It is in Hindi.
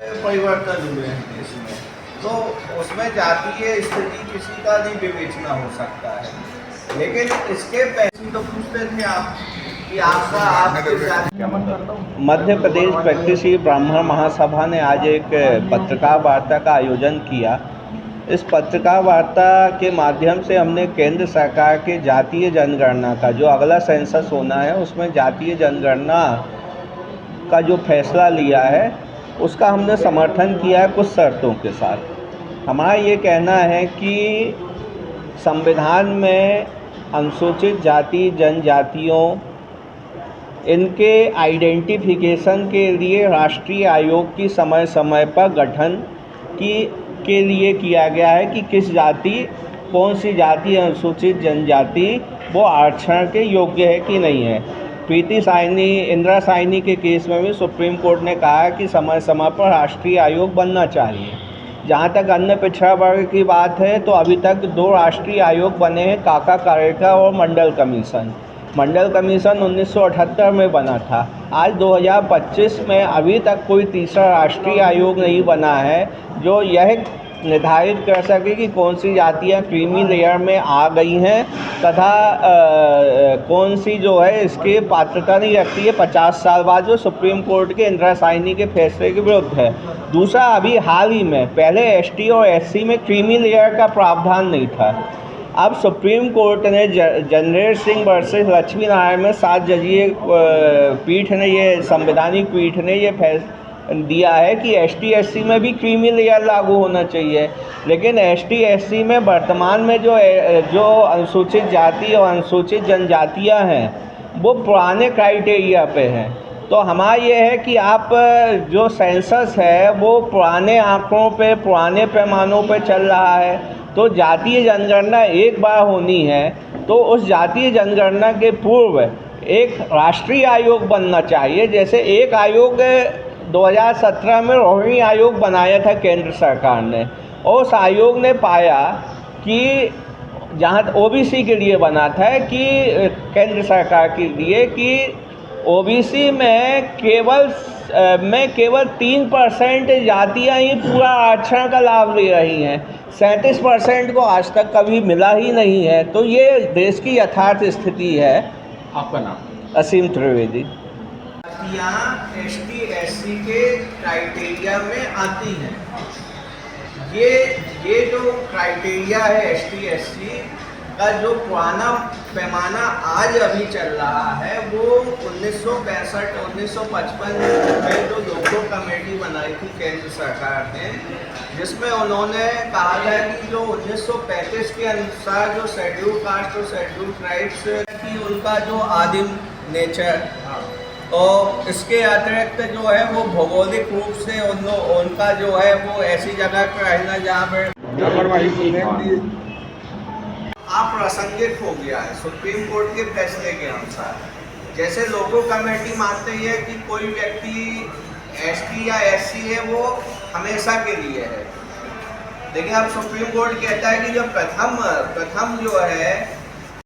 परिवर्तन हुए हैं देश में, तो उसमें जातीय स्थिति किसी का नहीं विवेचना हो सकता है। लेकिन इसके पहले तो पूछते थे आप कि आपका मध्य प्रदेश प्रगतिशील ब्राह्मण महासभा ने आज एक पत्रकार वार्ता का आयोजन किया। इस पत्रकार वार्ता के माध्यम से हमने केंद्र सरकार के जातीय जनगणना का जो अगला सेंसस होना है उसमें जातीय जनगणना का जो फैसला लिया है उसका हमने समर्थन किया है कुछ शर्तों के साथ। हमारा ये कहना है कि संविधान में अनुसूचित जाति जनजातियों इनके आइडेंटिफिकेशन के लिए राष्ट्रीय आयोग की समय समय पर गठन के लिए किया गया है कि किस जाति कौन सी जाति अनुसूचित जनजाति वो आरक्षण के योग्य है कि नहीं है। प्रीति साइनी इंदिरा साइनी के केस में भी सुप्रीम कोर्ट ने कहा है कि समय समय पर राष्ट्रीय आयोग बनना चाहिए। जहाँ तक अन्य पिछड़ा वर्ग की बात है तो अभी तक 2 राष्ट्रीय आयोग बने हैं, काका कारेका और मंडल कमीशन। मंडल कमीशन 1978 में बना था। आज 2025 में अभी तक कोई तीसरा राष्ट्रीय आयोग नहीं बना है जो यह निर्धारित कर सके कि कौन सी जातियाँ क्रीमी लेयर में आ गई हैं तथा कौन सी जो है इसके पात्रता नहीं रखती है 50 साल बाद, जो सुप्रीम कोर्ट के इंदिरा साइनी के फैसले के विरुद्ध है। दूसरा, अभी हाल ही में पहले एसटी और एससी में क्रीमी लेयर का प्रावधान नहीं था। अब सुप्रीम कोर्ट ने जनरेट सिंह वर्सेस लक्ष्मी नारायण में 7 जजीय पीठ ने ये संवैधानिक पीठ ने ये दिया है कि एसटी एससी में भी क्रीमी लेयर लागू होना चाहिए। लेकिन एसटी एससी में वर्तमान में जो अनुसूचित जाति और अनुसूचित जनजातियां हैं वो पुराने क्राइटेरिया पे हैं। तो हमारा ये है कि आप जो सेंसस है वो पुराने आंकड़ों पे पुराने पैमानों पे चल रहा है, तो जातीय जनगणना एक बार होनी है तो उस जातीय जनगणना के पूर्व एक राष्ट्रीय आयोग बनना चाहिए। जैसे एक आयोग 2017 में रोहिणी आयोग बनाया था केंद्र सरकार ने, और उस आयोग ने पाया कि जहाँ ओबीसी के लिए बना था कि केंद्र सरकार के लिए कि ओबीसी में केवल 3% जातियाँ ही पूरा आरक्षण का लाभ ले रही हैं, 37% को आज तक कभी मिला ही नहीं है। तो ये देश की यथार्थ स्थिति है। आपका नाम? असीम त्रिवेदी। जातियाँ एसटी एससी के क्राइटेरिया में आती हैं। ये जो क्राइटेरिया है एसटी एससी का जो पुराना पैमाना आज अभी चल रहा है वो 1965-1955 में जो लोको कमेटी बनाई थी केंद्र सरकार ने, जिसमें उन्होंने कहा था कि जो 1935 के अनुसार जो शेड्यूल कास्ट और शेड्यूल ट्राइब्स की उनका जो आदिम नेचर और इसके अतिरिक्त जो है वो भौगोलिक रूप से उनका जो है वो ऐसी जगह पर रहना जहाँ पर अप्रासंगिक हो गया है सुप्रीम कोर्ट के फैसले के अनुसार। जैसे लोको कमेटी मानते हैं कि कोई व्यक्ति एसटी या एससी है वो हमेशा के लिए है, लेकिन अब सुप्रीम कोर्ट कहता है कि जो प्रथम जो है